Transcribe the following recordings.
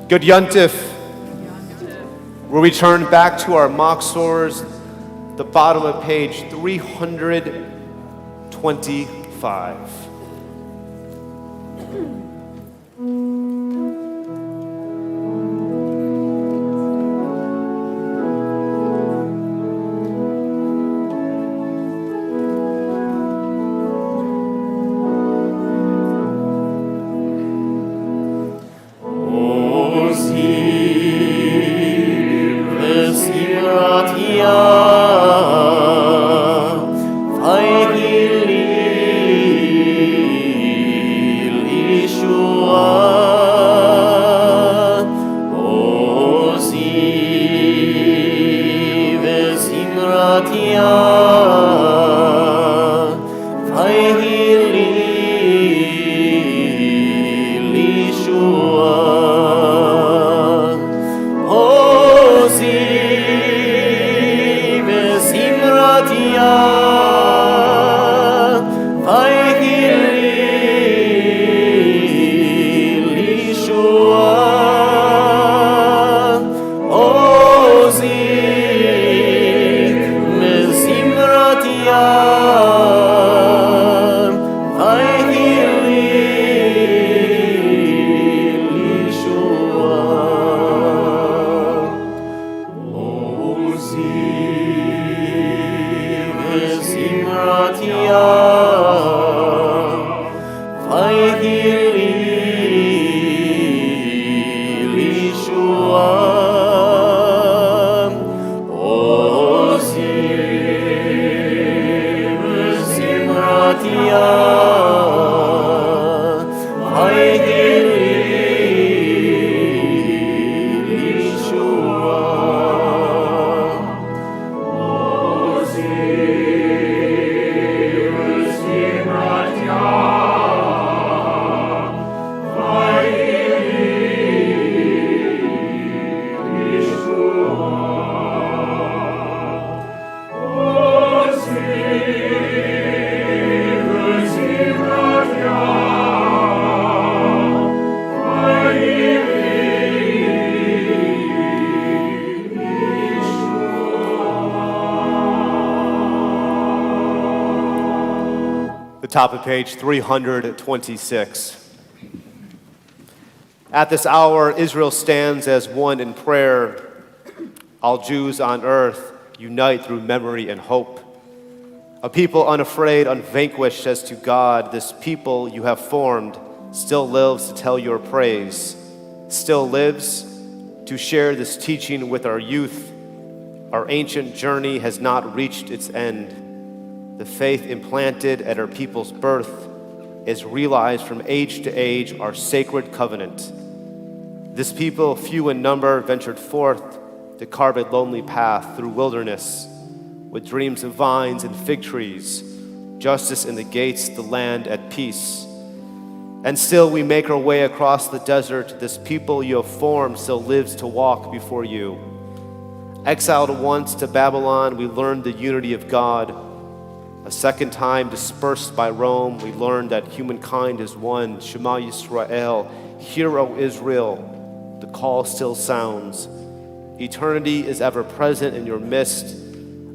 Good Yontif. We'll return back to our mock source, the bottom of page 325. Top of page 326. At this hour, Israel stands as one in prayer. All Jews on earth unite through memory and hope. A people unafraid, unvanquished as to God, this people you have formed still lives to tell your praise, still lives to share this teaching with our youth. Our ancient journey has not reached its end. The faith implanted at our people's birth is realized from age to age, our sacred covenant. This people, few in number, ventured forth to carve a lonely path through wilderness with dreams of vines and fig trees, justice in the gates, the land at peace. And still we make our way across the desert. This people you have formed still lives to walk before you. Exiled once to Babylon, we learned the unity of God. A second time dispersed by Rome, we learned that humankind is one. Shema Yisrael, hear, O Israel, the call still sounds. Eternity is ever present in your midst,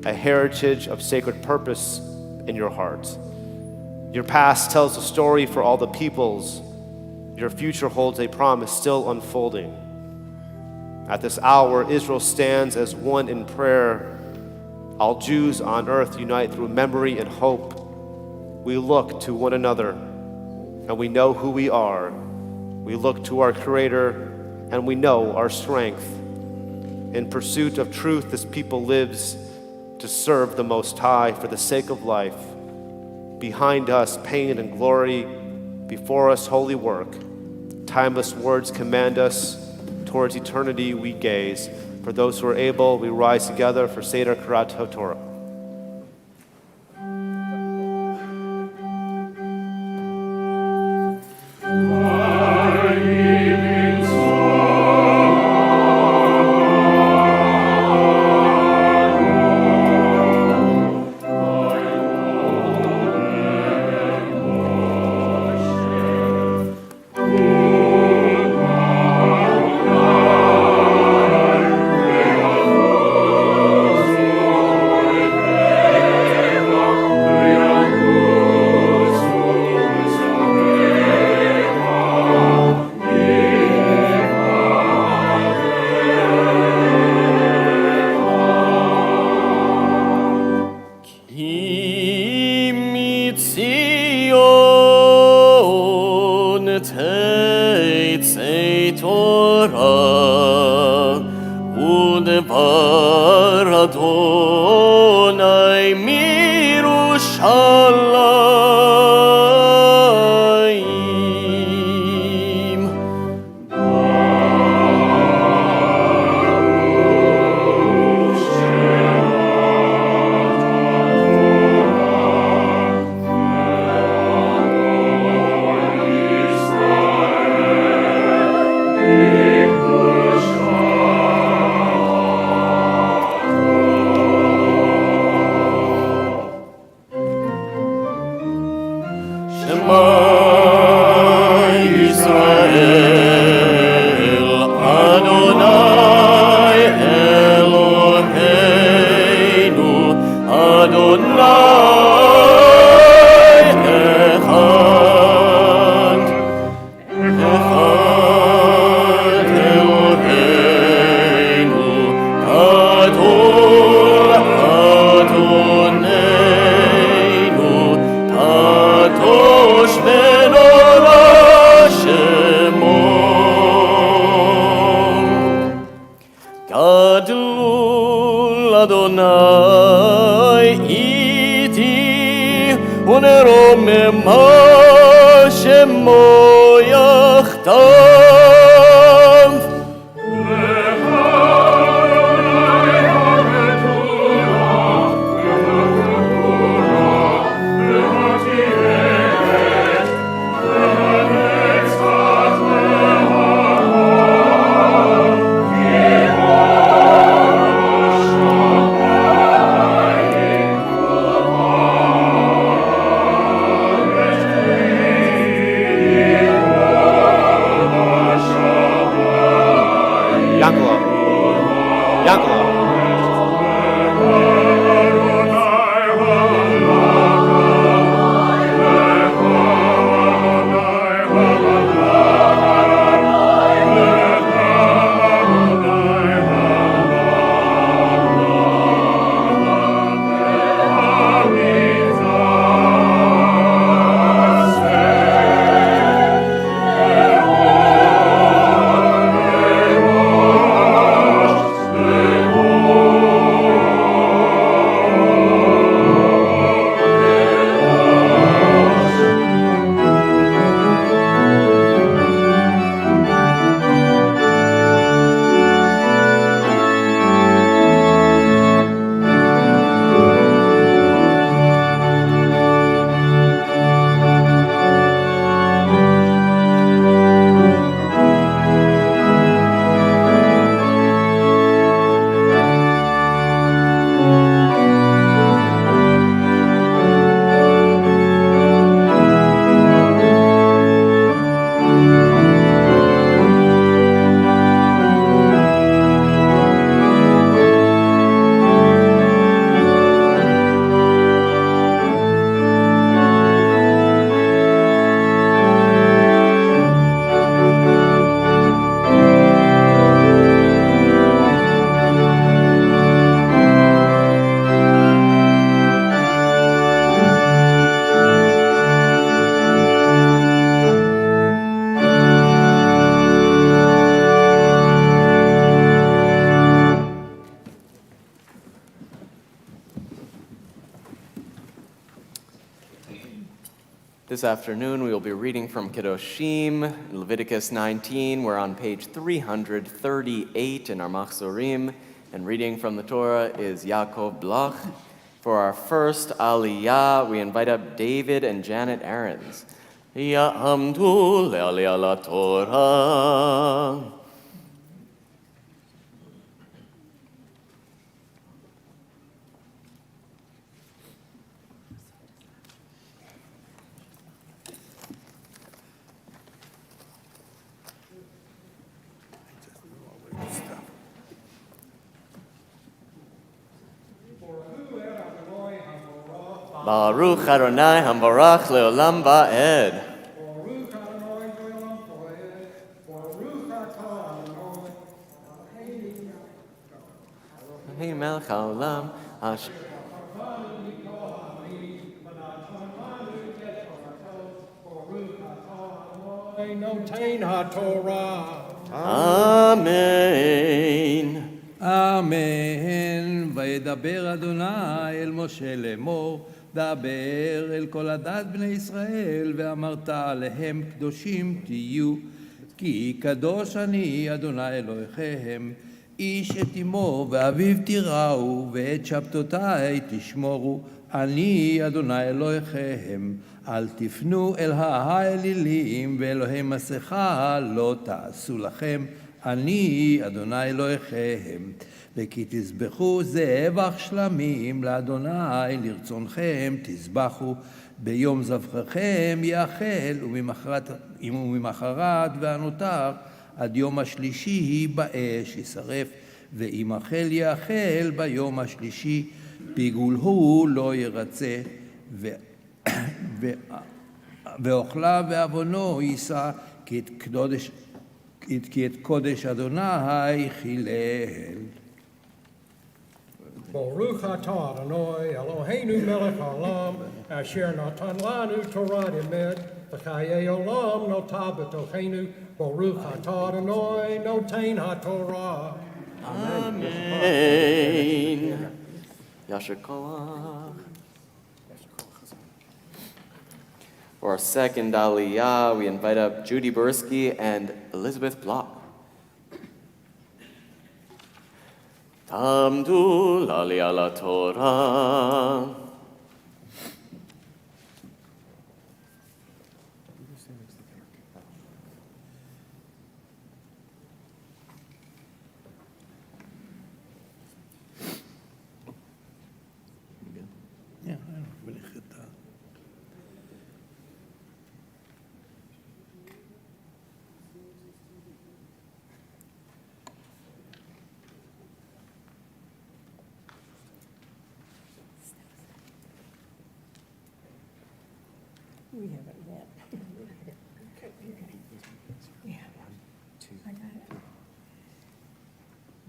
a heritage of sacred purpose in your heart. Your past tells a story for all the peoples. Your future holds a promise still unfolding. At this hour, Israel stands as one in prayer. All Jews on earth unite through memory and hope. We look to one another, and we know who we are. We look to our Creator, and we know our strength. In pursuit of truth, this people lives to serve the Most High for the sake of life. Behind us, pain and glory. Before us, holy work. Timeless words command us. Towards eternity we gaze. For those who are able, we rise together for Seder Karat HaTorah. דבר אדוני מירושלים. This afternoon we will be reading from Kedoshim, Leviticus 19. We're on page 338 in our Machzorim, and reading from the Torah is Yaakov Bloch. For our first Aliyah, we invite up David and Janet Aarons. Ya'amdu le'aliyah la Torah. Baruch Adonai Hamvarach Leolam Va'ed. Hey Melech Haolam Asher. Notain HaTorah. Amen. אמן. וידבר אדוני אל משה לאמור, דבר אל כל עדת בני ישראל, ואמרת עליהם קדושים תהיו, כי קדוש אני אדוני אלוהיכם. איש את אמו ואביו תיראו, ואת שבתותי תשמורו, אני אדוני אלוהיכם. אל תפנו אל האלילים, ואלוהי מסכה לא תעשו לכם, אני אדוני אלוהיכם. וכי תזבחו זבח שלמים לאדוני לרצונכם תזבחו, ביום זבחכם יאכל, וממחרת והנותר עד יום השלישי באש ישרף, ואם אכל יאכל ביום השלישי, פיגול הוא לא ירצה, ואוכלה ועוונו יישא, כי את קודש אדוני חילל. Baruch atah Adonai Eloheinu melech haolam asher natan lanu Torah emet v'chayei olam notah b'tochenu. Baruch atah Adonai noten haTorah. Amen. Yasher koach. For our second Aliyah, we invite up Judy Bursky and Elizabeth Block. Tamdu l'Aliyah LaTorah. We haven't met. Yeah. I got it.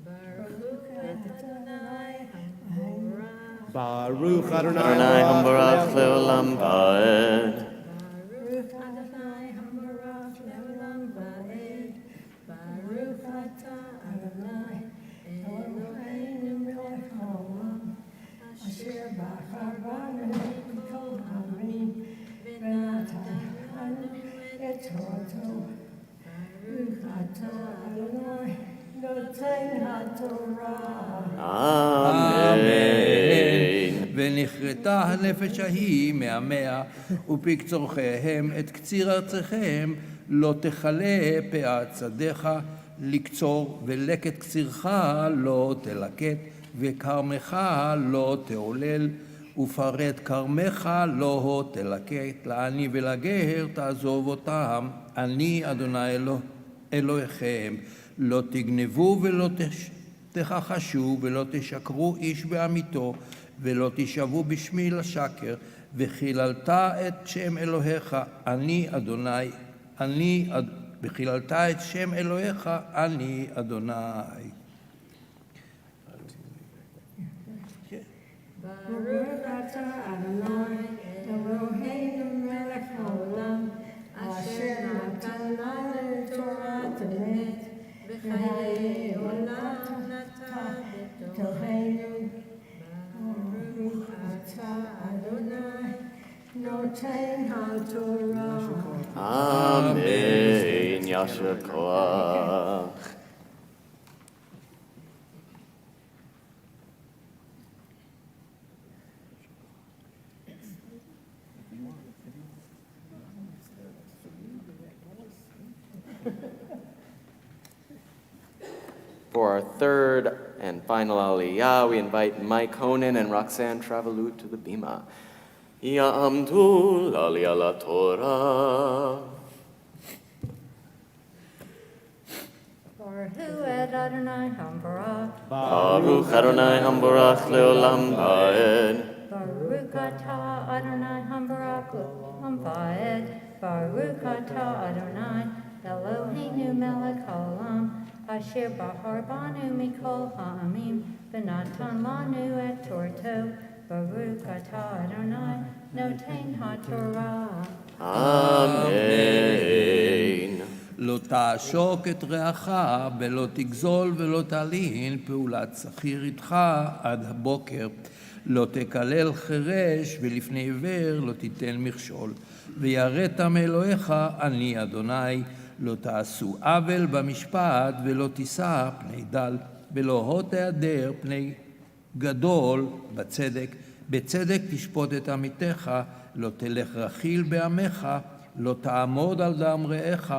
Baruch Adonai Hamborach. Baruch Adonai Hamborach Leolam Vaed. Baruch Adonai Hamborach Leolam Vaed. Baruch atah Adonai Eloheinu melech haolam asher bachar banu mikol ha'amim v'natan lanu et Torah. Baruch atah Adonai noten haTorah. Amen. ונכרתה הנפש ההיא מעמיה, ופקצורכם את קציר ארצכם, לא תכלה פאת שדיך לקצור, ולקט קצירך לא תלקט, וכרמך לא תעולל, ופרד כרמך לא תלקט, לעני ולגר תעזוב אותם, אני אדוני אלוהיכם. לא תגנבו ולא תכחשו ולא תשקרו איש בעמיתו, ולא תשבו בשמי לשקר, וחיללת את שם אלוהיך, אני אדוני, וחיללת את שם אלוהיך, אני אדוני. Baruch atah Adonai Eloheinu melech haolam asher natan lanu Torah emet v'chayei olam natah b'tochenu. Baruch atah Adonai noten haTorah. Amen. Yasher koach. For our third and final Aliyah, we invite Mike Honan and Roxanne Travalut to the Bima. Ya'amdu l'Aliyah LaTorah. Baruch Adonai Hamborach. Baruch Adonai Hamborach Leolam Vaed. Baruch atah Adonai Hamborach Leolam Vaed. Baruch atah Adonai Eloheinu melech haolam asher bahar banu mikol ha'amim v'natan lanu et Torah. Baruch atah Adonai noten haTorah. Amen. לא תעשוק את רעך ולא תגזול ולא תלין פעולת שכיר איתך עד הבוקר. לא תקלל חירש ולפני עיוור לא תיתן מכשול. ויראת מאלוהיך אני אדוני. לא תעשו עוול במשפט ולא תישא פני דל ולא תיעדר פני גדול בצדק. בצדק תשפוט את עמיתך, לא תלך רכיל בעמך, לא תעמוד על דם רעך.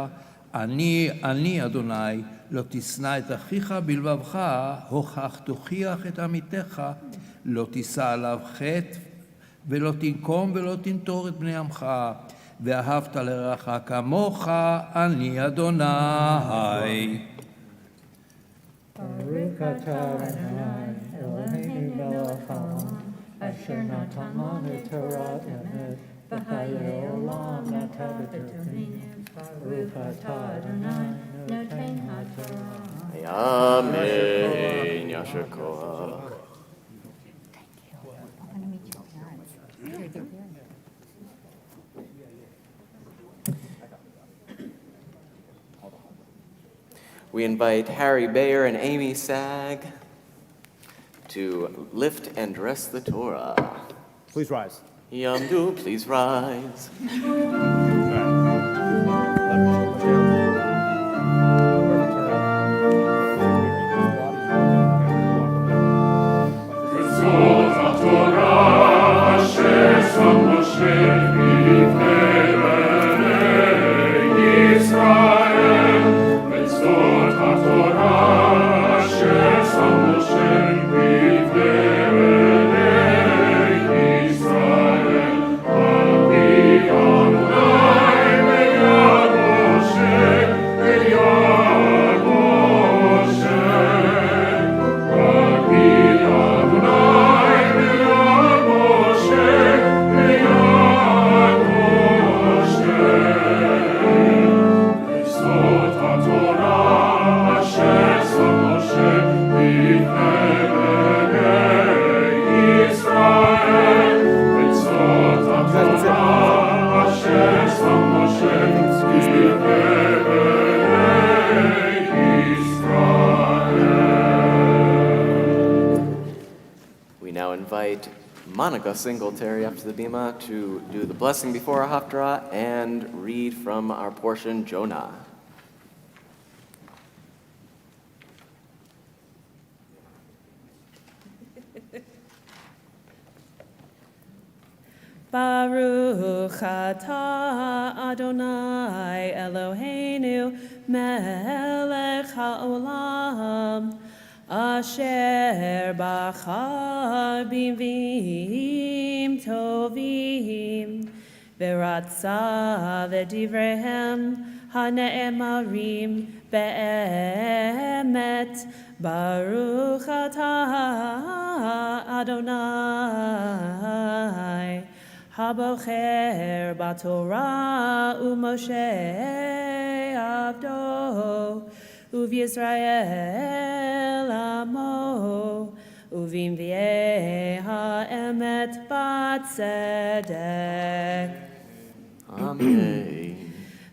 אני אדוני. לא תשנא את אחיך בלבבך, הוכח תוכיח את עמיתך. לא תישא עליו חטא ולא תנקום ולא תנטור את בני עמך. ואהבת לרעך כמוך, אני אדוני. Baruch atah Adonai, Eloheinu melech haolam, asher natan lanu Torah emet, v'chayei olam natan b'tohenu. Baruch atah Adonai, noten haTorah. Amen. Yasher koach. We invite Harry Bayer and Amy Sag to lift and rest the Torah. Please rise. Yamdu, please rise. Singletary up to the bima to do the blessing before our haftarah and read from our portion Jonah. Baruch atah Adonai Eloheinu melech haolam asher bachar b'vim tovim v'ratza v'divrehem hane'emarim be'emet. Baruch atah Adonai habocher b'Torah u'Moshe avdo u'Yisrael amo u'v'imviei ha'emet b'tzedek. Amen.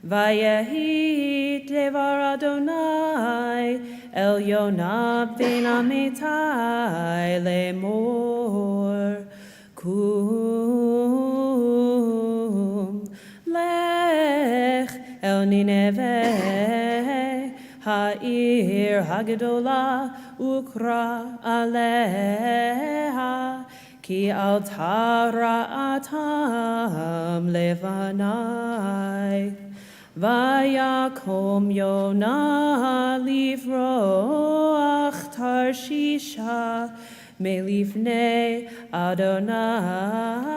Vayehi devar Adonai el Yonah ben Amittai lemor kum lech el Nineveh ha'ir ha'gedola ukra aleha ki al tara'atam levanai. Vayakom Yonah livroach Tarshisha melifnei Adonai.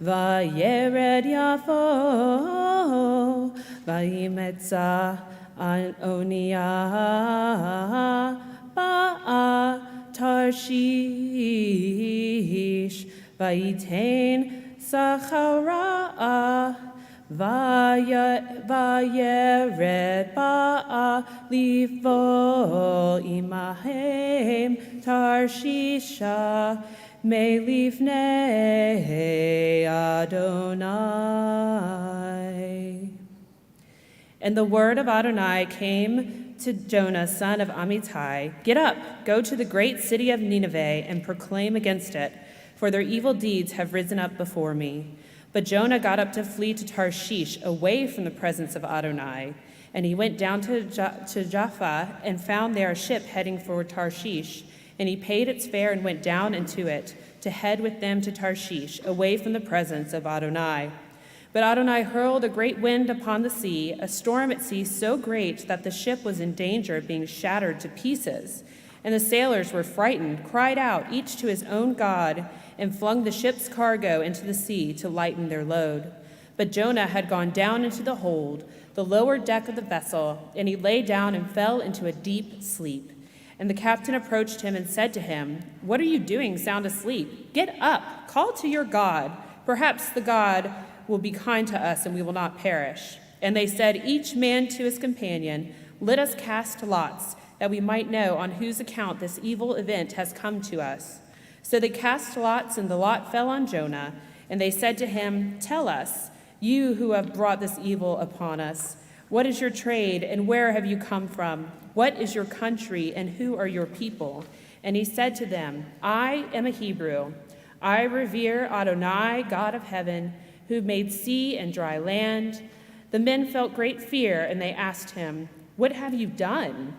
Vayered Yafo vayimetza an oniyah ba'a Tarshish vayitein Sachara Vayered ba'a lifo imahem Tarshisha melifnei Adonai. And the word of Adonai came to Jonah, son of Amittai, "Get up, go to the great city of Nineveh and proclaim against it, for their evil deeds have risen up before me." But Jonah got up to flee to Tarshish, away from the presence of Adonai. And he went down to Jaffa and found there a ship heading for Tarshish. And he paid its fare and went down into it to head with them to Tarshish, away from the presence of Adonai. But Adonai hurled a great wind upon the sea, a storm at sea so great that the ship was in danger of being shattered to pieces. And the sailors were frightened, cried out, each to his own god, and flung the ship's cargo into the sea to lighten their load. But Jonah had gone down into the hold, the lower deck of the vessel, and he lay down and fell into a deep sleep. And the captain approached him and said to him, "What are you doing sound asleep? Get up, call to your God. Perhaps the God will be kind to us and we will not perish." And they said, each man to his companion, "Let us cast lots, that we might know on whose account this evil event has come to us." So they cast lots, and the lot fell on Jonah. And they said to him, "Tell us, you who have brought this evil upon us, what is your trade, and where have you come from? What is your country, and who are your people?" And he said to them, "I am a Hebrew. I revere Adonai, God of heaven, who made sea and dry land." The men felt great fear, and they asked him, "What have you done?"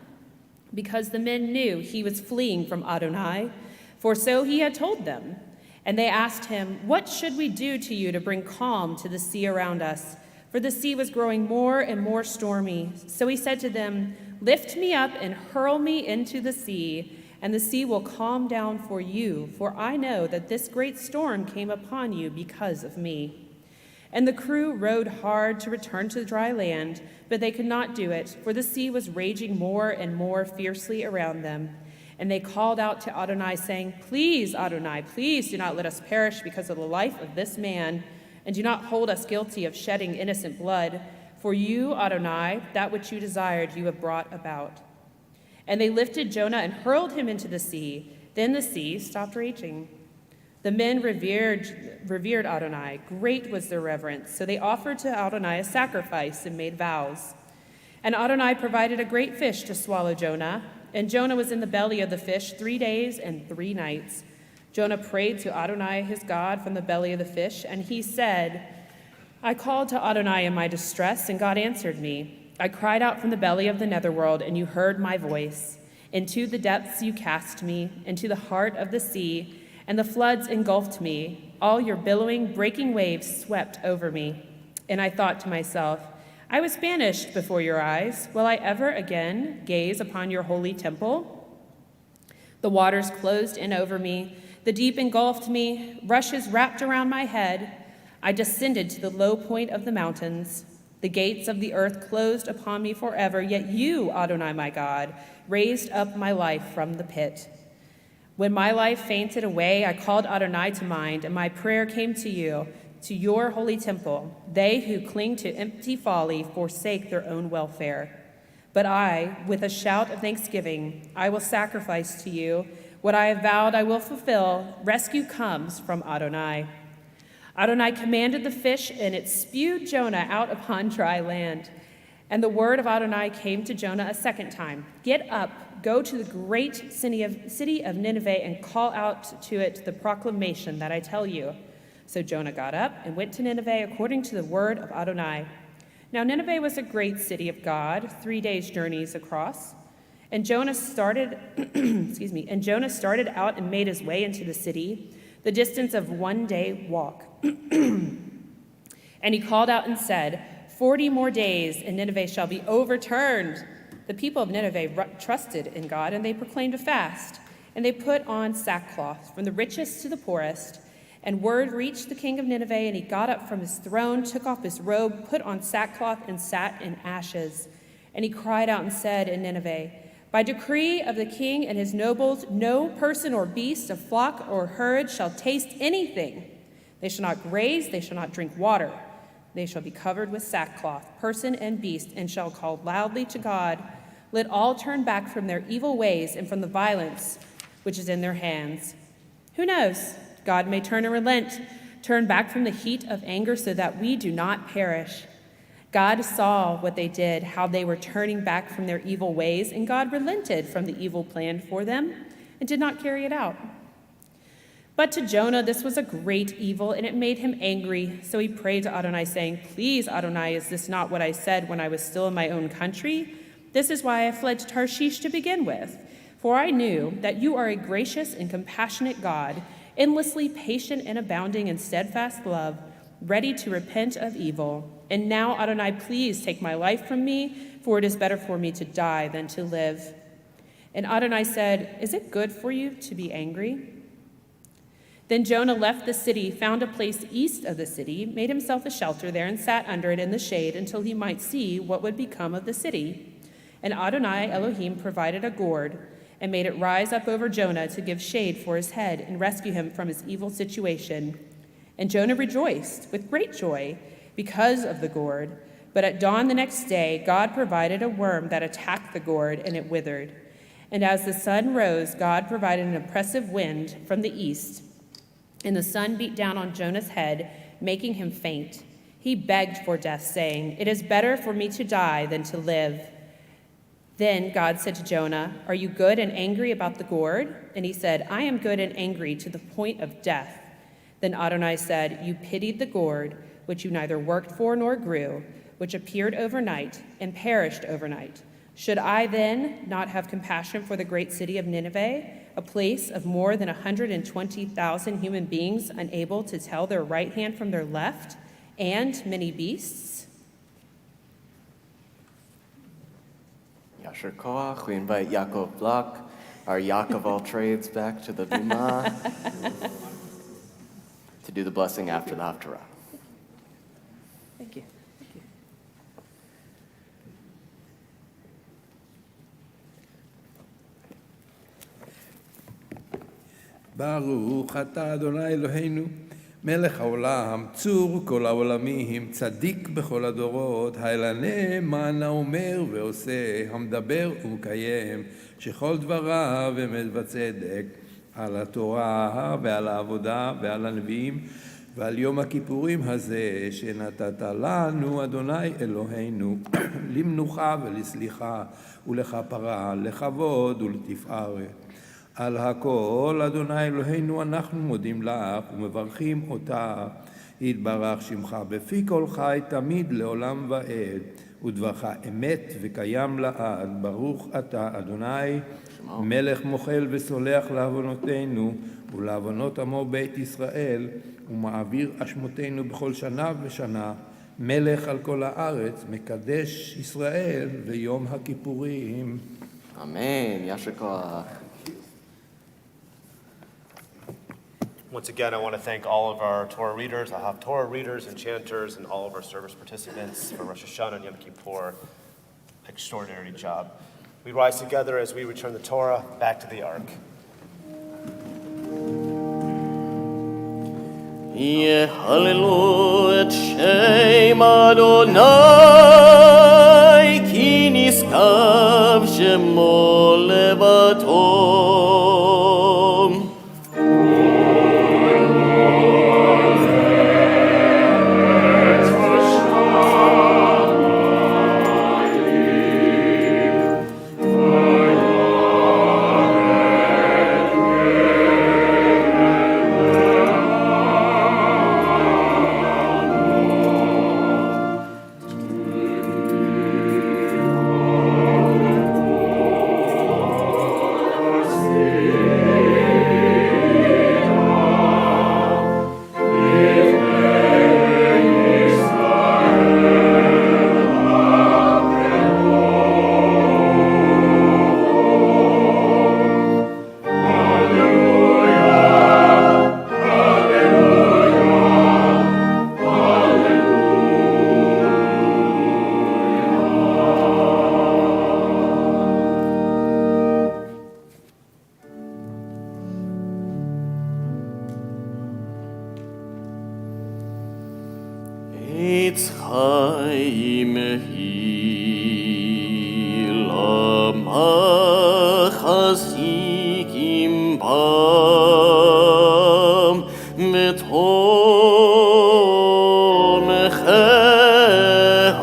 Because the men knew he was fleeing from Adonai, for so he had told them. And they asked him, "What should we do to you to bring calm to the sea around us?" For the sea was growing more and more stormy. So he said to them, "Lift me up and hurl me into the sea, and the sea will calm down for you, for I know that this great storm came upon you because of me." And the crew rowed hard to return to dry land, but they could not do it, for the sea was raging more and more fiercely around them. And they called out to Adonai, saying, "Please, Adonai, please do not let us perish because of the life of this man, and do not hold us guilty of shedding innocent blood. For you, Adonai, that which you desired, you have brought about." And they lifted Jonah and hurled him into the sea. Then the sea stopped raging. The men revered Adonai. Great was their reverence. So they offered to Adonai a sacrifice and made vows. And Adonai provided a great fish to swallow Jonah. And Jonah was in the belly of the fish 3 days and 3 nights. Jonah prayed to Adonai his God from the belly of the fish, and he said, "I called to Adonai in my distress, and God answered me. I cried out from the belly of the netherworld, and you heard my voice. Into the depths you cast me, into the heart of the sea, and the floods engulfed me. All your billowing, breaking waves swept over me. And I thought to myself, I was banished before your eyes. Will I ever again gaze upon your holy temple?" The waters closed in over me. The deep engulfed me. Rushes wrapped around my head. I descended to the low point of the mountains. The gates of the earth closed upon me forever. Yet you, Adonai my God, raised up my life from the pit. When my life fainted away, I called Adonai to mind, and my prayer came to you, to your holy temple. They who cling to empty folly forsake their own welfare. But I, with a shout of thanksgiving, I will sacrifice to you. What I have vowed I will fulfill. Rescue comes from Adonai. Adonai commanded the fish, and it spewed Jonah out upon dry land. And the word of Adonai came to Jonah a second time. "Get up, go to the great city of Nineveh, and call out to it the proclamation that I tell you." So Jonah got up and went to Nineveh according to the word of Adonai. Now Nineveh was a great city of God, 3 days' journeys across. And Jonah started out and made his way into the city, the distance of 1 day walk. And he called out and said, 40 more days, and Nineveh shall be overturned. The people of Nineveh trusted in God, and they proclaimed a fast. And they put on sackcloth, from the richest to the poorest. And word reached the king of Nineveh, and he got up from his throne, took off his robe, put on sackcloth, and sat in ashes. And he cried out and said in Nineveh, "By decree of the king and his nobles, no person or beast of flock or herd shall taste anything. They shall not graze, they shall not drink water. They shall be covered with sackcloth, person and beast, and shall call loudly to God. Let all turn back from their evil ways and from the violence which is in their hands." Who knows? God may turn and relent, turn back from the heat of anger so that we do not perish. God saw what they did, how they were turning back from their evil ways, and God relented from the evil planned for them and did not carry it out. But to Jonah, this was a great evil, and it made him angry. So he prayed to Adonai, saying, "Please, Adonai, is this not what I said when I was still in my own country? This is why I fled to Tarshish to begin with. For I knew that you are a gracious and compassionate God, endlessly patient and abounding in steadfast love, ready to repent of evil. And now, Adonai, please take my life from me, for it is better for me to die than to live." And Adonai said, "Is it good for you to be angry?" Then Jonah left the city, found a place east of the city, made himself a shelter there, and sat under it in the shade until he might see what would become of the city. And Adonai Elohim provided a gourd and made it rise up over Jonah to give shade for his head and rescue him from his evil situation. And Jonah rejoiced with great joy because of the gourd. But at dawn the next day, God provided a worm that attacked the gourd, and it withered. And as the sun rose, God provided an oppressive wind from the east, and the sun beat down on Jonah's head, making him faint. He begged for death, saying, "It is better for me to die than to live." Then God said to Jonah, "Are you good and angry about the gourd?" And he said, "I am good and angry to the point of death." Then Adonai said, "You pitied the gourd, which you neither worked for nor grew, which appeared overnight and perished overnight. Should I then not have compassion for the great city of Nineveh, a place of more than 120,000 human beings unable to tell their right hand from their left, and many beasts?" Yasher Koach, we invite Yaakov Block, our Yaak of all trades, back to the Bima to do the blessing after the Haftarah. Thank you. ברוך אתה אדוני אלוהינו, מלך העולם, צור כל העולמים, צדיק בכל הדורות, האלנה מען האומר ועושה, המדבר ומקיים, שכל דבריו אמת וצדק, על התורה ועל העבודה ועל הנביאים, ועל יום הכיפורים הזה שנתת לנו, אדוני אלוהינו, למנוחה ולסליחה ולכפרה, לכבוד ולתפארת. על הכל, אדוני אלוהינו, אנחנו מודים לך ומברכים אותה. יתברך שמך בפי כל חי תמיד לעולם ועד, ודברך אמת וקיים לעד. ברוך אתה, אדוני, מלך מוחל וסולח לעוונותינו ולעוונות עמו בית ישראל, ומעביר אשמותינו בכל שנה ושנה. מלך על כל הארץ, מקדש ישראל ויום הכיפורים. Amen. Yasher Koach. Once again, I want to thank all of our Torah readers, our Torah readers and chanters, and all of our service participants for Rosh Hashanah and Yom Kippur. Extraordinary job. We rise together as we return the Torah back to the Ark. יהללו את שם אדוני, כי נשגב שמו לבטו. בתום חייך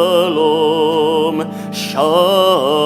Shalom, shalom.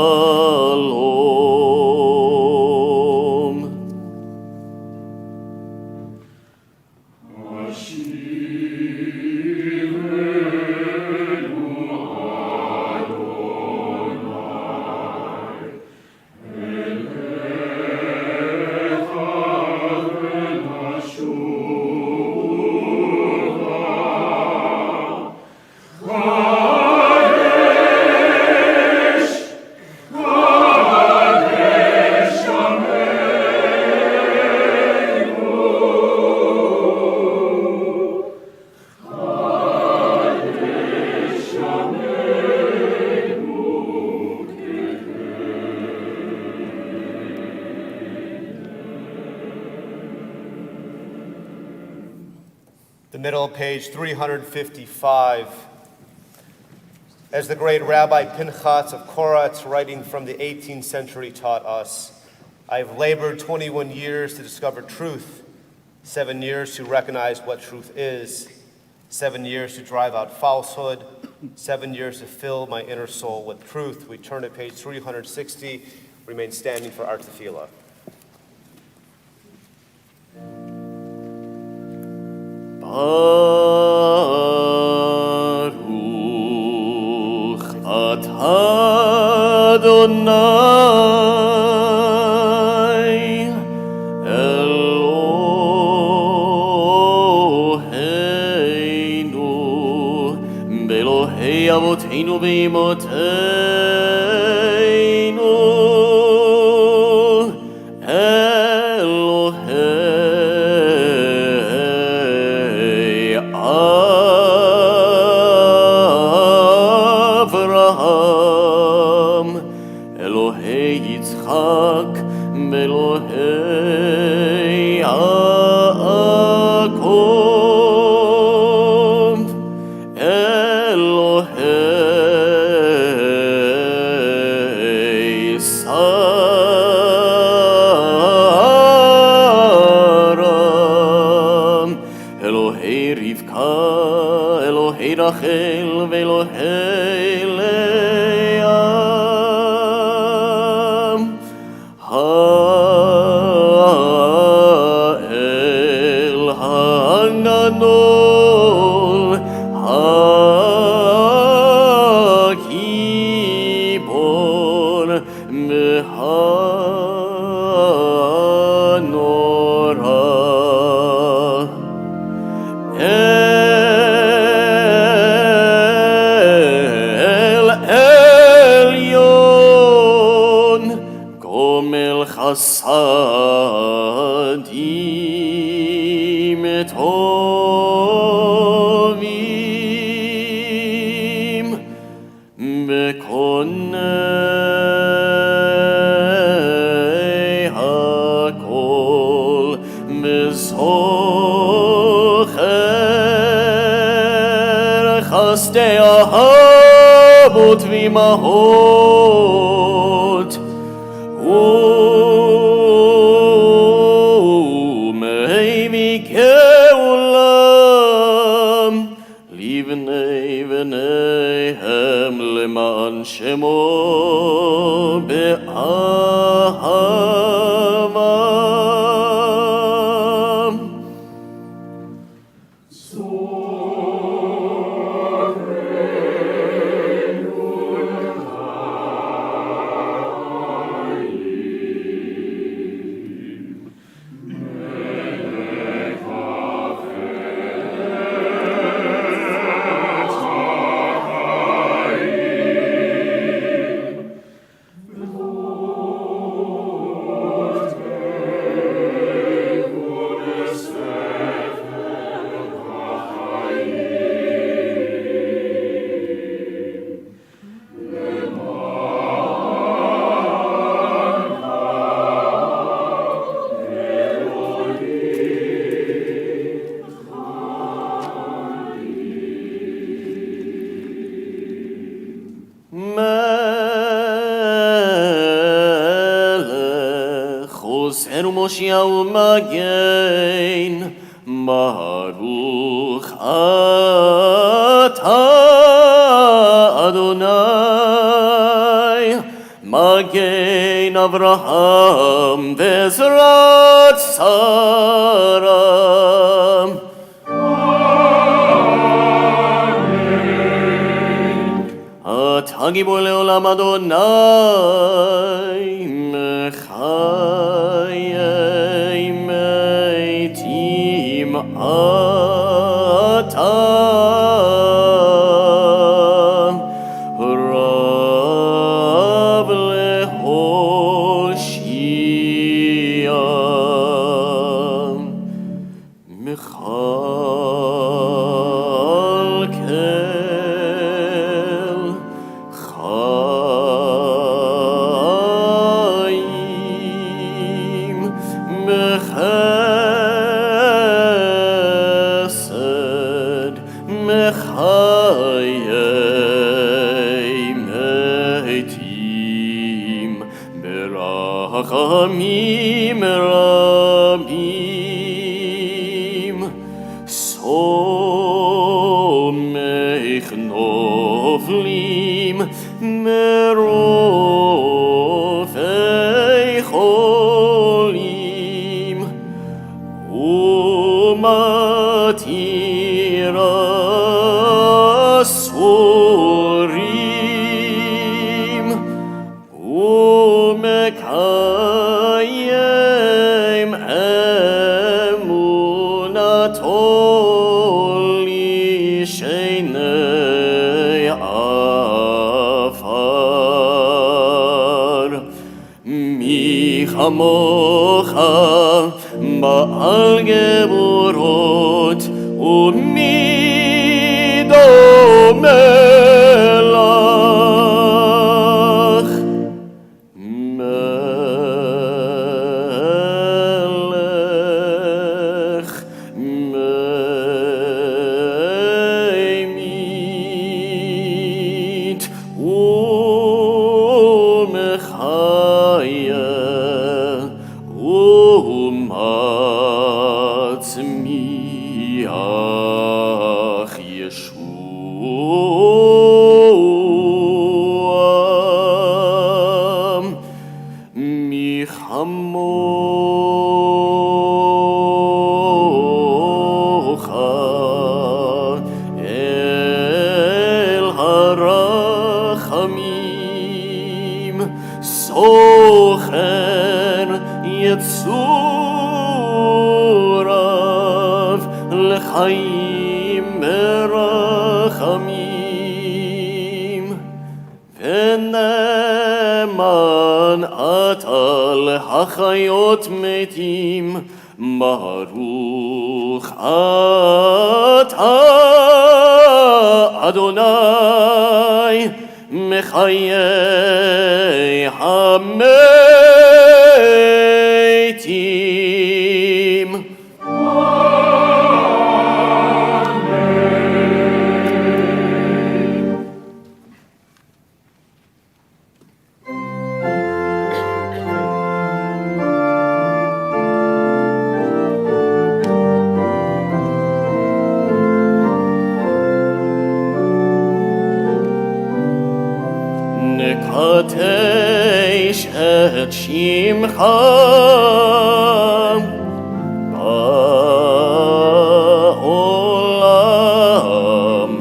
The middle of page 355. As the great Rabbi Pinchas of Koratz, writing from the 18th century, taught us, I have labored 21 years to discover truth, 7 years to recognize what truth is, 7 years to drive out falsehood, 7 years to fill my inner soul with truth. We turn to page 360, remain standing for our tefillah. Baruch atah Adonai Eloheinu Belohei Avoteinu ve'imoteinu Elohei Avraham Elohei Yitzchak Elohei Yaakov Elohei Sarah Elohei Rivka Elohei Rachel Elohei Leah Ha'el Ha'gadol Ha'gibor Ha'norah El Elyon Gomel Chasadim Tovim Bekonei Hakol Bezocher Chastei Ahavot V'imahot Umei Geulam Livnei V'neihem Leman Shemo Be'ahava מושיע ומגן, ברוך אתה אדוני, מגן אברהם ועזרת שרה. אתה גיבור לעולם אדוני, מחיי מתים אתה, רב להושיע. ברחמים רבים, סומך נופלים מרופאי חולים, ומתיר אסורים, ומקיים אמונתו לשני עפר. מי כמוך בעל גבורות, ומי דומה לך, מלך מימית ומחיה ומצמיח ישוע. מי כמוך אל הרחמים, סוכן יצוריו לחיים ברחמים, ונאמן אתה להחיות מתים. ברוך אתה אדוני, מחיי המתים. נקדש את שמך בעולם,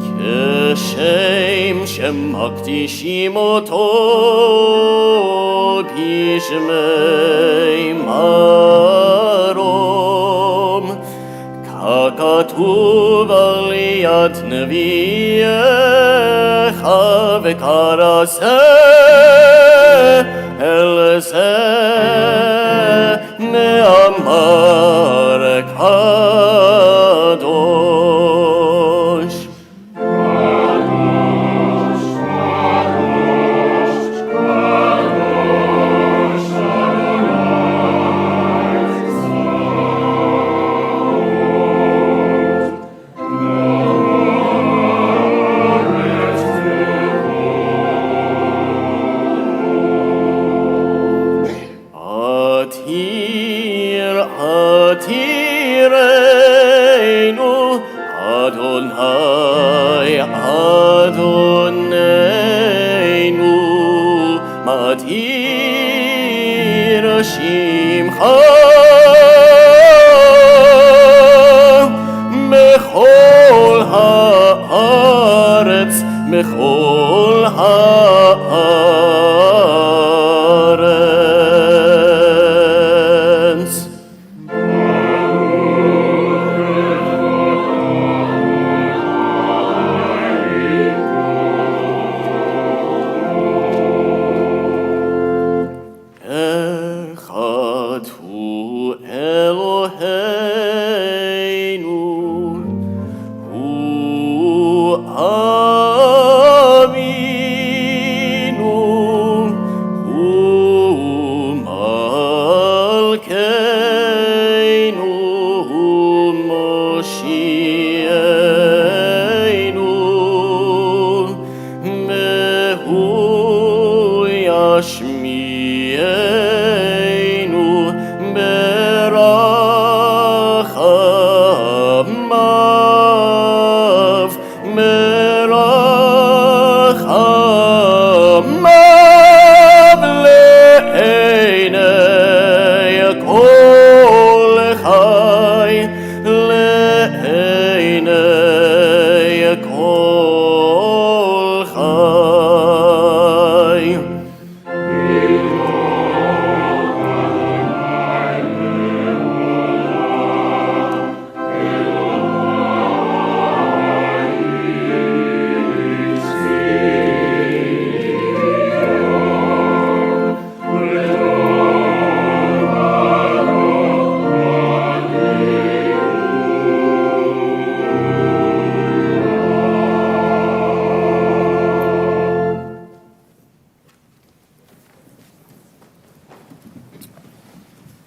כשם שמקדישים אותו בשמי מרום, ככתוב על יד נביאך, וקרא זה אל זה מאמר קדוש. Adonai, Adonenu, Matir Shimcha, Mechol haaretz, Mechol haaretz. Echad hu Eloheinu, hu Avinu, hu Malkeinu, hu Moshiachenu, mehu Yashmienu merachamav, merachamav le'einei kol chai, le'einei kol chai.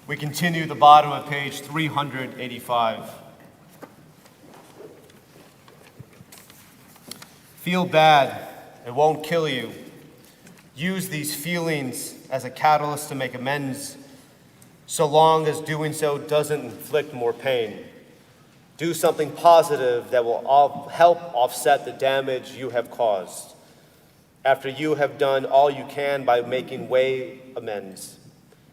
We continue the bottom of page 385. Feel bad, it won't kill you. Use these feelings as a catalyst to make amends, so long as doing so doesn't inflict more pain. Do something positive that will help offset the damage you have caused. After you have done all you can by making way amends,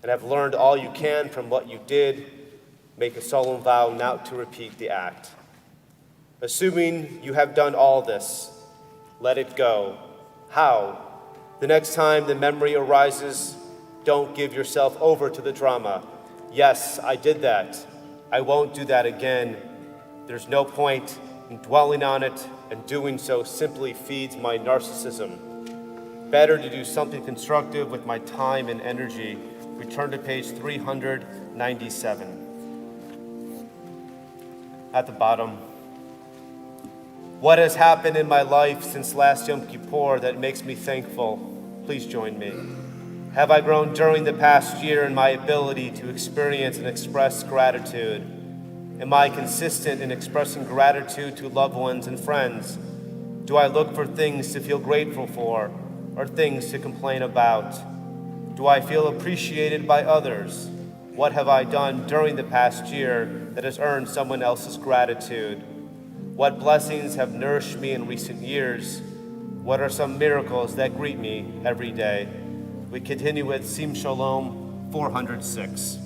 and have learned all you can from what you did, make a solemn vow not to repeat the act. Assuming you have done all this, let it go. How? The next time the memory arises, don't give yourself over to the drama. Yes, I did that. I won't do that again. There's no point in dwelling on it, and doing so simply feeds my narcissism. Better to do something constructive with my time and energy. Return to page 397. At the bottom, what has happened in my life since last Yom Kippur that makes me thankful? Please join me. Have I grown during the past year in my ability to experience and express gratitude? Am I consistent in expressing gratitude to loved ones and friends? Do I look for things to feel grateful for or things to complain about? Do I feel appreciated by others? What have I done during the past year that has earned someone else's gratitude? What blessings have nourished me in recent years? What are some miracles that greet me every day? We continue with Sim Shalom 406.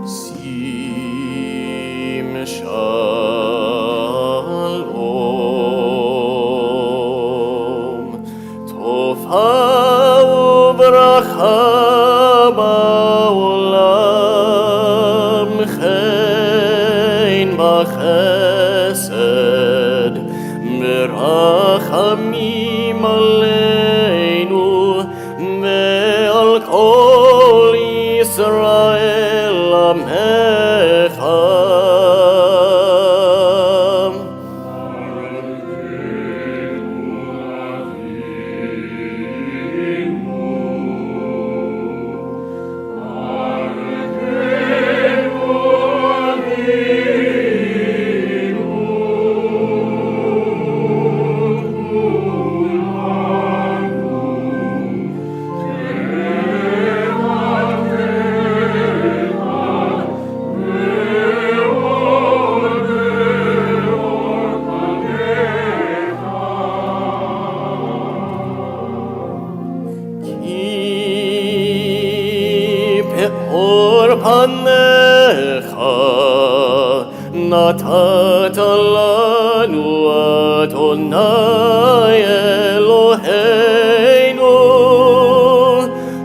Sim Shalom, Tova u'bracha ba'olam, chen b'chesed, merachamim aleinu, ve'al kol Yisrael amecha. עמך נתת לנו אדוני אלוהינו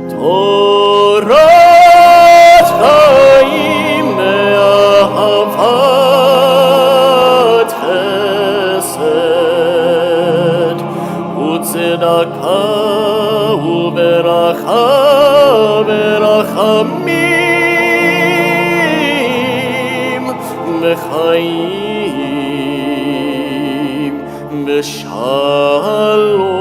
תורת חיים מאהבת חסד וצדקה וברכה ורחמים וחיים בשלום.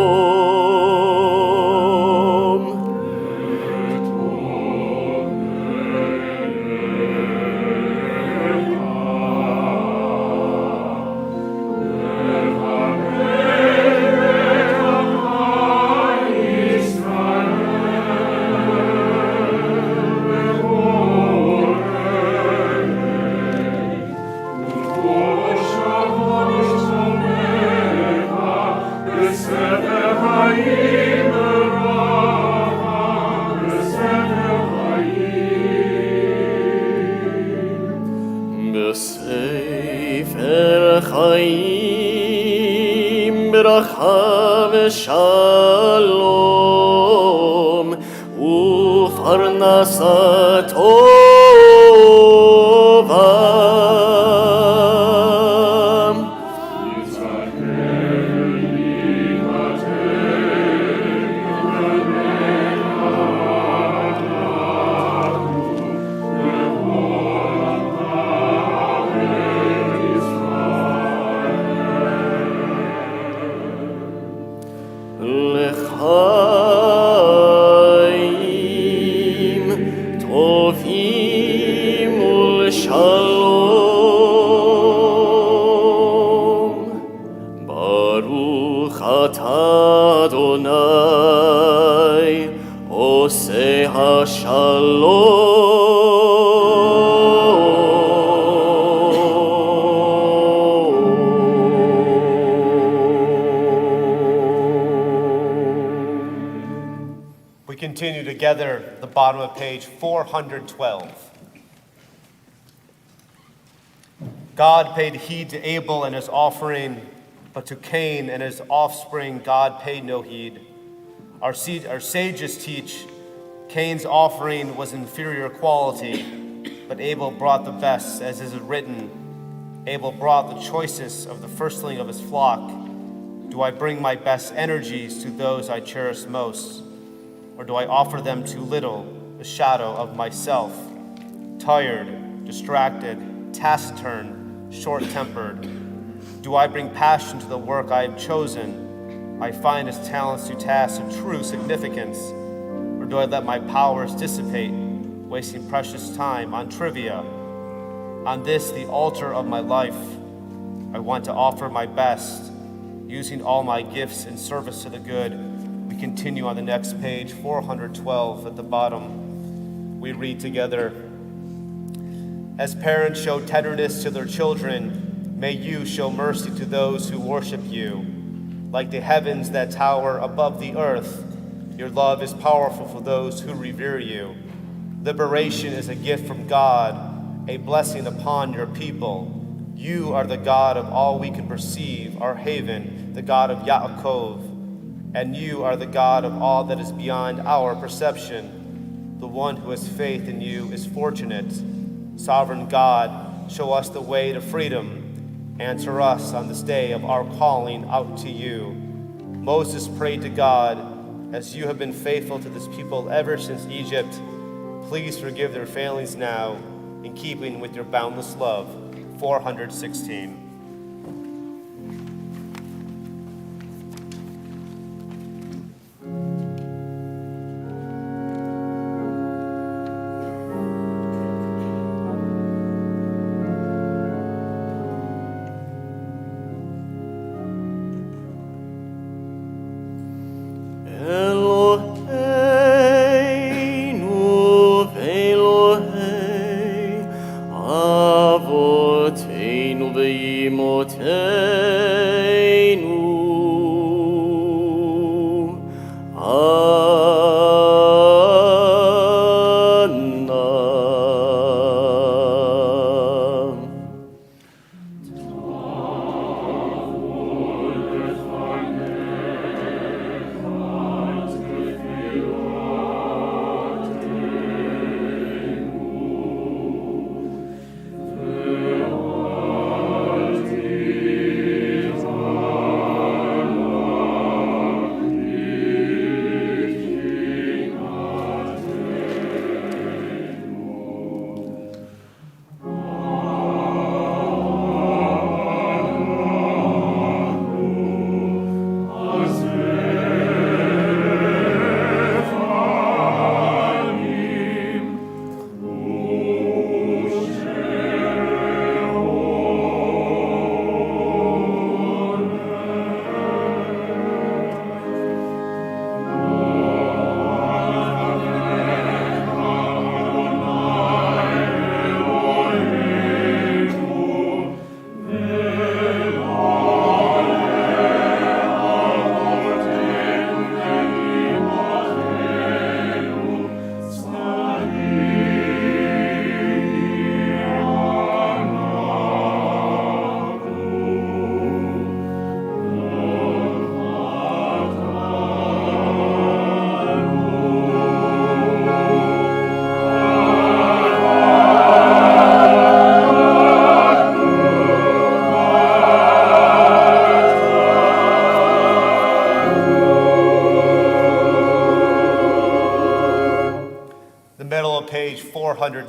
בספר חיים ברכה ושלום ופרנסה טובה לחיים טובים ולשלום. ברוך אתה אדוני עושה השלום. We continue together at the bottom of page 412. God paid heed to Abel and his offering, but to Cain and his offspring God paid no heed. Our sages teach Cain's offering was inferior quality, but Abel brought the best, as is written, Abel brought the choicest of the firstling of his flock. Do I bring my best energies to those I cherish most? Or do I offer them too little, the shadow of myself? Tired, distracted, taciturn, short-tempered. Do I bring passion to the work I have chosen? I find his talents to tasks of true significance. Or do I let my powers dissipate, wasting precious time on trivia? On this, the altar of my life, I want to offer my best, using all my gifts in service to the good. We continue on the next page, 412 at the bottom. We read together. As parents show tenderness to their children, may you show mercy to those who worship you. Like the heavens that tower above the earth, your love is powerful for those who revere you. Liberation is a gift from God, a blessing upon your people. You are the God of all we can perceive, our haven, the God of Yaakov. And you are the God of all that is beyond our perception. The one who has faith in you is fortunate. Sovereign God, show us the way to freedom. Answer us on this day of our calling out to you. Moses prayed to God, as you have been faithful to this people ever since Egypt, please forgive their failings now, in keeping with your boundless love. 416.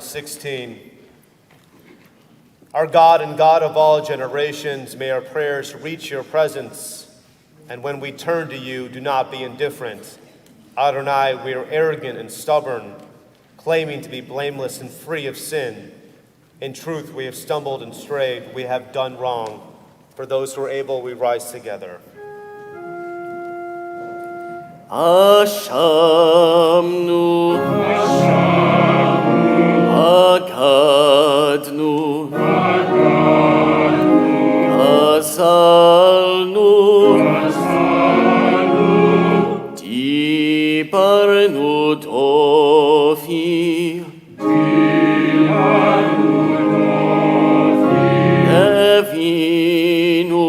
416. Our God and God of all generations, may our prayers reach your presence, and when we turn to you, do not be indifferent. Adonai, we are arrogant and stubborn, claiming to be blameless and free of sin. In truth, we have stumbled and strayed, we have done wrong. For those who are able, we rise together. Ashamnu, Agadnu, Gazalnu, Dibarnu Tofi, Evinu,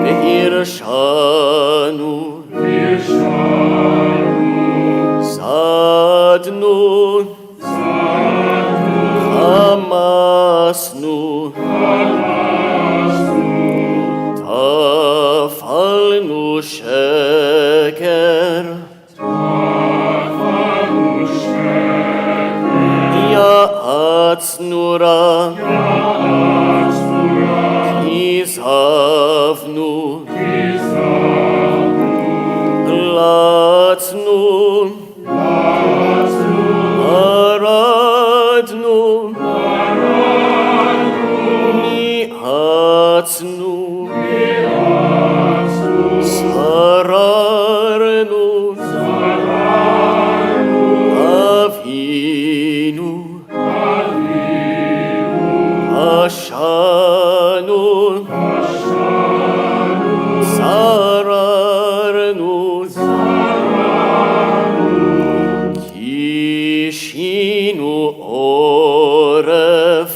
Veirshanu, Zadnu, Hamasnu, Tafalnu Sheker, Ya'atznura, Kizavnu, Latznu, Aradnu, Ni'atznu, Sararnu, Avinu, Ashanu, Sararnu, Kishinu Oref,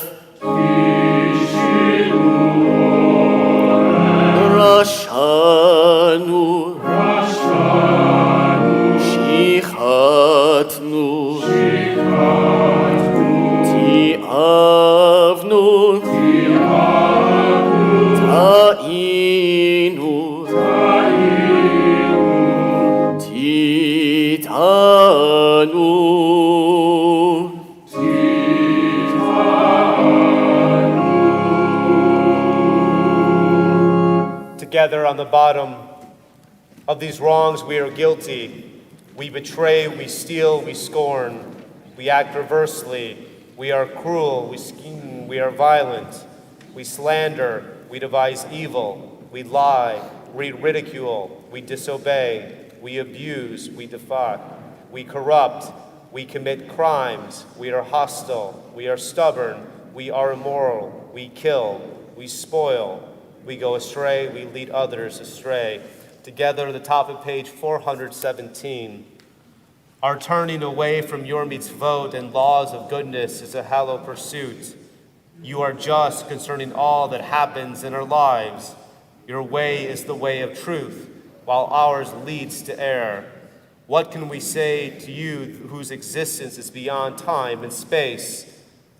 Rashanu, Shichatnu, Tiavnu, Ta'inu, Titanu. Together on the bottom of these wrongs we are guilty. We betray, we steal, we scorn. We act perversely. We are cruel, we scheme, we are violent. We slander, we devise evil. We lie, we ridicule, we disobey. We abuse, we defy. We corrupt, we commit crimes. We are hostile, we are stubborn. We are immoral, we kill, we spoil. We go astray, we lead others astray. Together at the top of page 417. Our turning away from your mitzvot and laws of goodness is a hallowed pursuit. You are just concerning all that happens in our lives. Your way is the way of truth, while ours leads to error. What can we say to you whose existence is beyond time and space?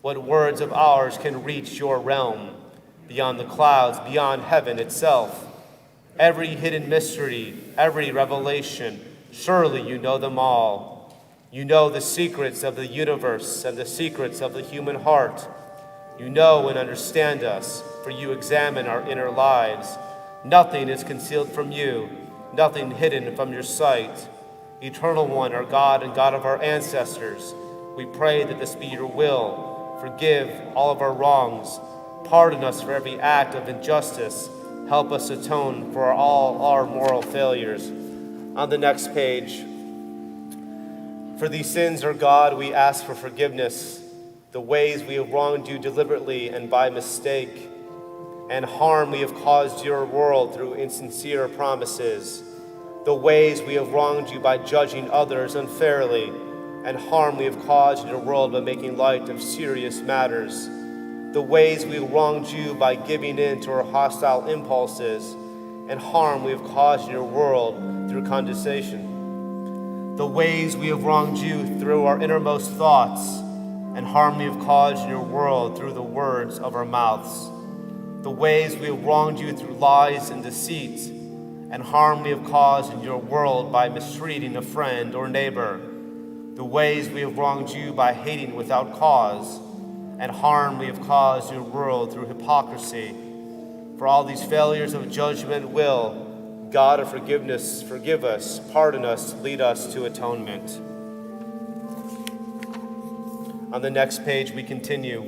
What words of ours can reach your realm? Beyond the clouds, beyond heaven itself. Every hidden mystery, every revelation, surely you know them all. You know the secrets of the universe and the secrets of the human heart. You know and understand us, for you examine our inner lives. Nothing is concealed from you, nothing hidden from your sight. Eternal One, our God and God of our ancestors, we pray that this be your will. Forgive all of our wrongs. Pardon us for every act of injustice. Help us atone for all our moral failures. On the next page, for these sins, our God, we ask for forgiveness. The ways we have wronged you deliberately and by mistake, and harm we have caused your world through insincere promises. The ways we have wronged you by judging others unfairly, and harm we have caused in your world by making light of serious matters. The ways we have wronged you by giving in to our hostile impulses, and harm we have caused in your world through condescension. The ways we have wronged you through our innermost thoughts, and harm we have caused in your world through the words of our mouths. The ways we have wronged you through lies and deceit, and harm we have caused in your world by mistreating a friend or neighbor. The the ways we have wronged you by hating without cause, and harm we have caused your world through hypocrisy. For all these failures of judgment and will, God of forgiveness, forgive us, pardon us, lead us to atonement. On the next page, we continue.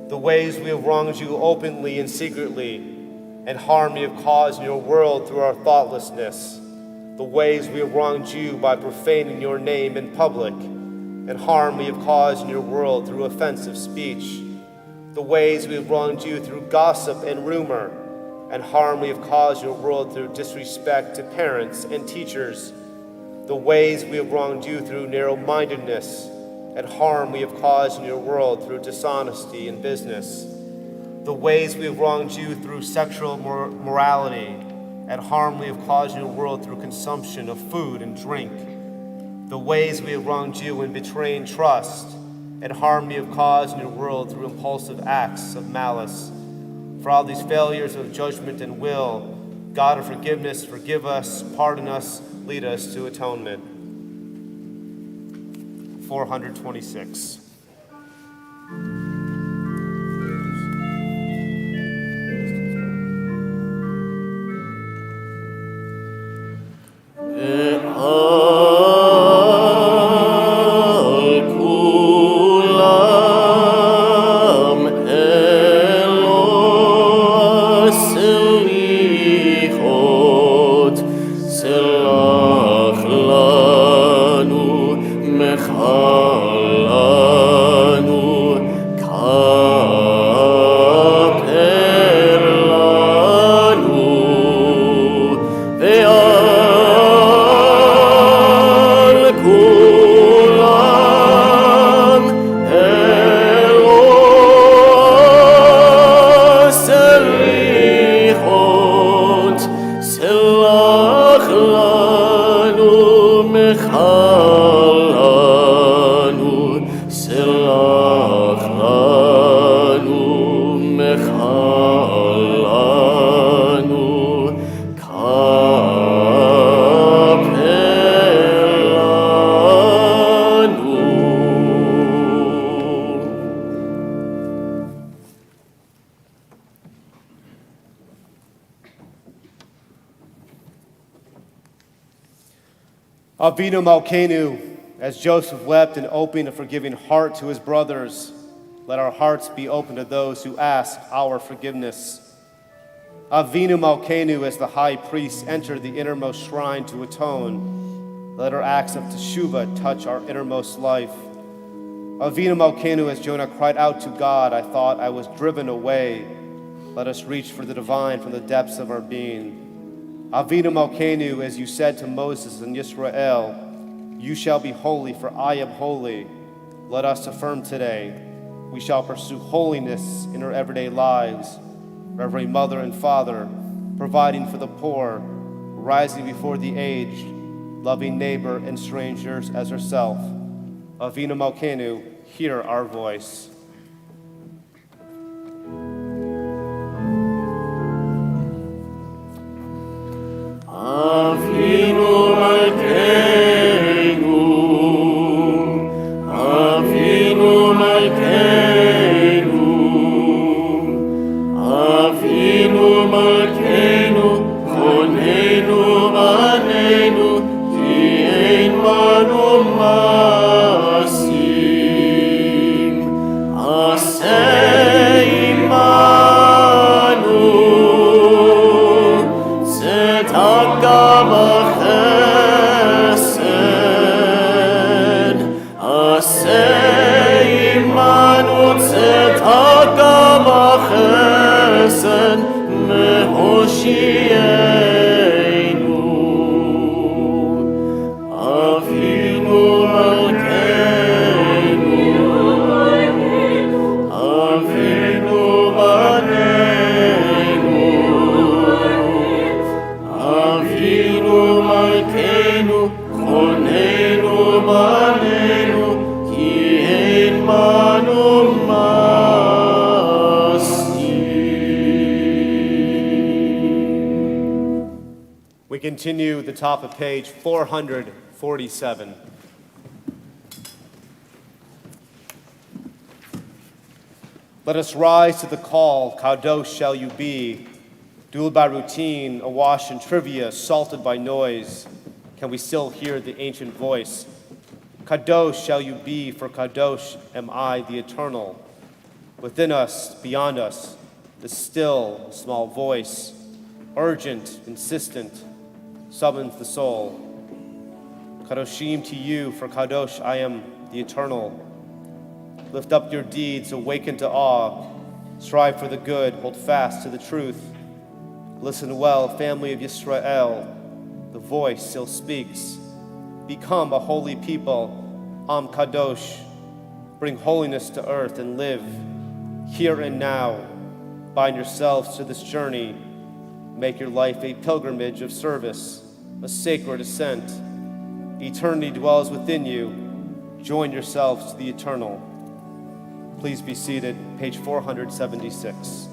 The ways we have wronged you openly and secretly, and harm we have caused in your world through our thoughtlessness. The ways we have wronged you by profaning your name in public, and harm we have caused in your world through offensive speech. The ways we have wronged you through gossip and rumor, and harm we have caused your world through disrespect to parents and teachers. The ways we have wronged you through narrow-mindedness, and harm we have caused in your world through dishonesty in business. The ways we have wronged you through sexual morality, and harm we have caused in your world through consumption of food and drink. The ways we have wronged you in betraying trust, and harm we have caused in your world through impulsive acts of malice. For all these failures of judgment and will, God of forgiveness, forgive us, pardon us, lead us to atonement. 426. Avinu Malkeinu, as Joseph wept and opened a forgiving heart to his brothers, let our hearts be open to those who ask our forgiveness. Avinu Malkeinu, as the high priest entered the innermost shrine to atone, let our acts of teshuvah touch our innermost life. Avinu Malkeinu, as Jonah cried out to God, I thought I was driven away. Let us reach for the divine from the depths of our being. Avinu Malkeinu, as you said to Moses and Yisrael, you shall be holy, for I am holy. Let us affirm today, we shall pursue holiness in our everyday lives. Reverend mother and father, providing for the poor, rising before the aged, loving neighbor and strangers as herself. Avinu Malkeinu, hear our voice. Avinu Malkeinu, Avinu Malkeinu, Avinu Malkeinu, Konenu Banenu, Ki ein manu masim, Aseh imanu, Tzedaka b'chesed, Aseh imanu, Tzedaka b'chesed, Mehoshienu. Avinu Malkeinu, Avinu Banenu, Avinu Malkeinu, Konenu Banenu, Ki ein manu masim. We continue the top of page 447. Let us rise to the call, Kadosh shall you be. Dueled by routine, awash in trivia, salted by noise, can we still hear the ancient voice? Kadosh shall you be, for Kadosh am I, the eternal. Within us, beyond us, the still, small voice, urgent, insistent, summons the soul. Kadoshim to you, for Kadosh I am, the eternal. Lift up your deeds, awaken to awe. Strive for the good, hold fast to the truth. Listen well, family of Yisrael. The voice still speaks. Become a holy people, Am Kadosh. Bring holiness to earth and live here and now. Bind yourselves to this journey. Make your life a pilgrimage of service, a sacred ascent. Eternity dwells within you. Join yourselves to the eternal. Please be seated, page 476.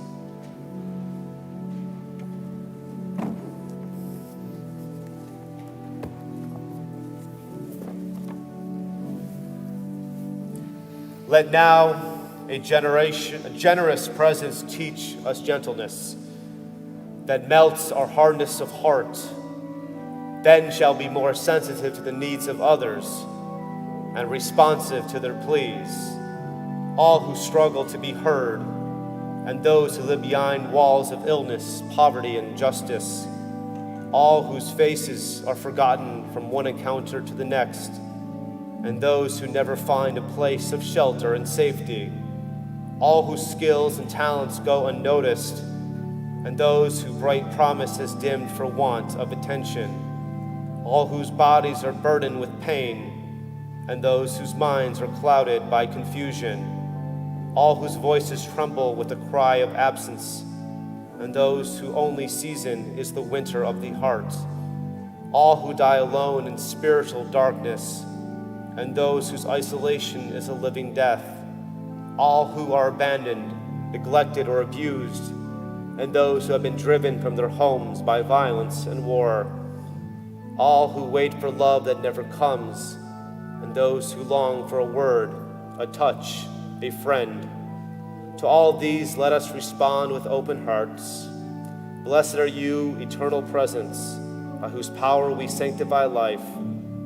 Let now a generous presence teach us gentleness that melts our hardness of heart. Then shall be more sensitive to the needs of others and responsive to their pleas. All who struggle to be heard, and those who live behind walls of illness, poverty, and injustice. All whose faces are forgotten from one encounter to the next, and those who never find a place of shelter and safety. All whose skills and talents go unnoticed, and those whose bright promise is dimmed for want of attention. All whose bodies are burdened with pain, and those whose minds are clouded by confusion. All whose voices tremble with the cry of absence, and those whose only season is the winter of the heart. All who die alone in spiritual darkness, and those whose isolation is a living death. All who are abandoned, neglected, or abused, and those who have been driven from their homes by violence and war. All who wait for love that never comes, and those who long for a word, a touch, a friend. To all these let us respond with open hearts. Blessed are you, eternal presence, by whose power we sanctify life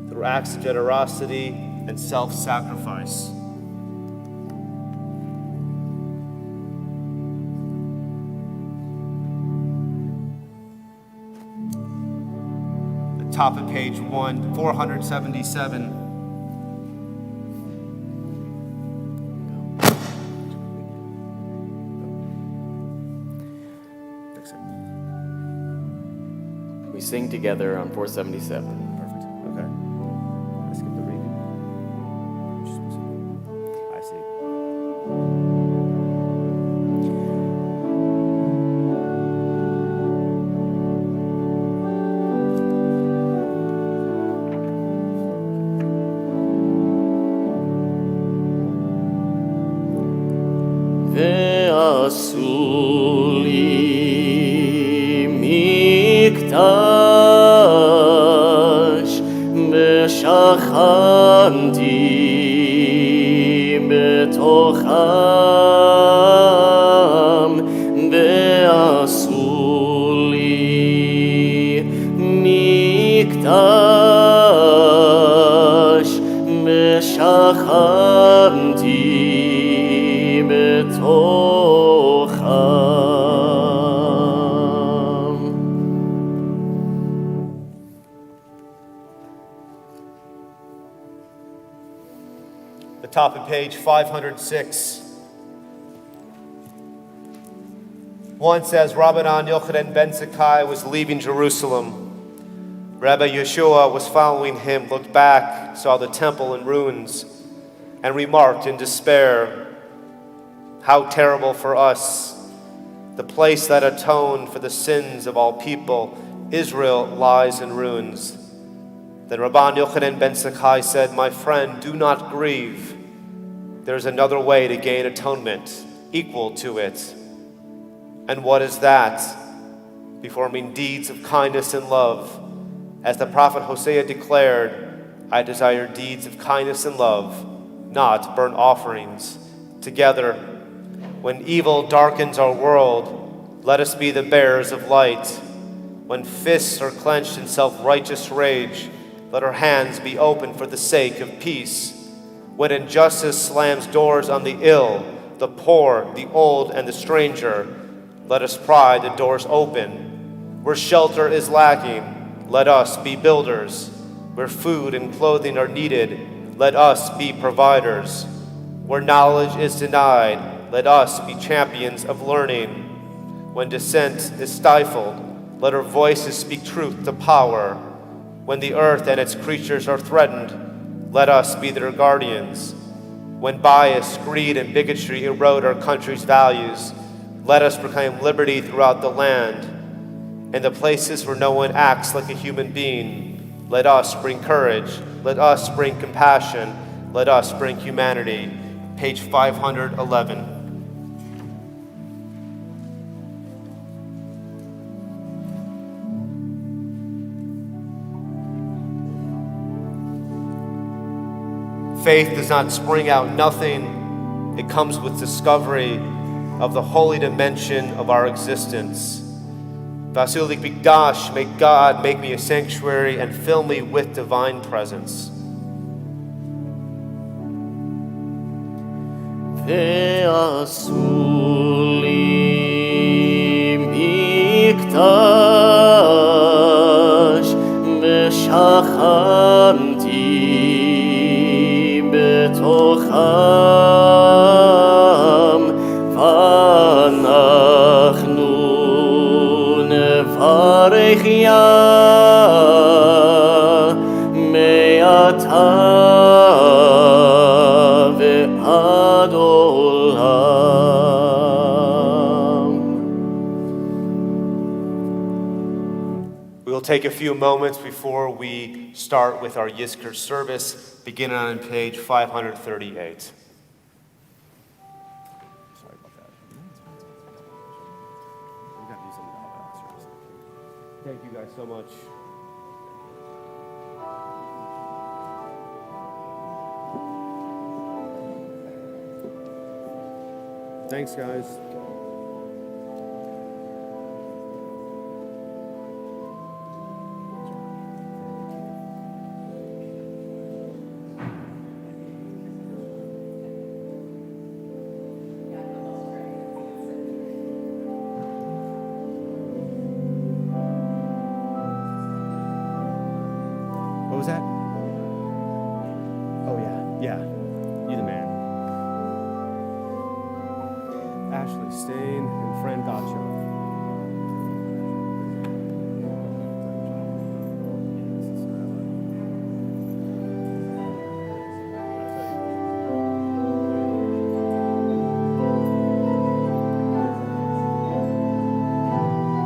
through acts of generosity and self-sacrifice. The top of page 477. We sing together on 477. Perfect. Okay. I skip the reading. I see. ועשו לי מקדש ושכנתי בתוכם ועשו לי מקדש ושכנתי בתוכם. The top of page 506. Once as Rabbanan Yochanan ben Zakkai was leaving Jerusalem, Rabbi Yeshua was following him, looked back, saw the temple in ruins, and remarked in despair, "How terrible for us! The place that atoned for the sins of all people, Israel, lies in ruins." Then Rabban Yochanan ben Zakkai said, "My friend, do not grieve. There is another way to gain atonement, equal to it." And what is that? Performing deeds of kindness and love. As the prophet Hosea declared, "I desire deeds of kindness and love, not burnt offerings." Together, When evil darkens our world, let us be the bearers of light. When fists are clenched in self-righteous rage, let our hands be open for the sake of peace. When injustice slams doors on the ill, the poor, the old, and the stranger, let us pry the doors open. Where shelter is lacking, let us be builders. Where food and clothing are needed, let us be providers. Where knowledge is denied, let us be champions of learning. When dissent is stifled, let our voices speak truth to power. When the earth and its creatures are threatened, let us be their guardians. When bias, greed, and bigotry erode our country's values, let us proclaim liberty throughout the land. In the places where no one acts like a human being, let us bring courage, let us bring compassion, let us bring humanity. Page 511. Faith does not spring out nothing. It comes with discovery of the holy dimension of our existence. Vasilik Bigdash, may God make me a sanctuary and fill me with divine presence. ועשו לי מקדש ושכנתי בתוכם ואנחנו נברך מעתה ועד עולם. We will take a few moments before we start with our Yizkor service, beginning on page 538. Thank you guys so much. Thanks, guys. What was that? Oh, yeah. You the man. Ashley Stain and Fran Gotcha.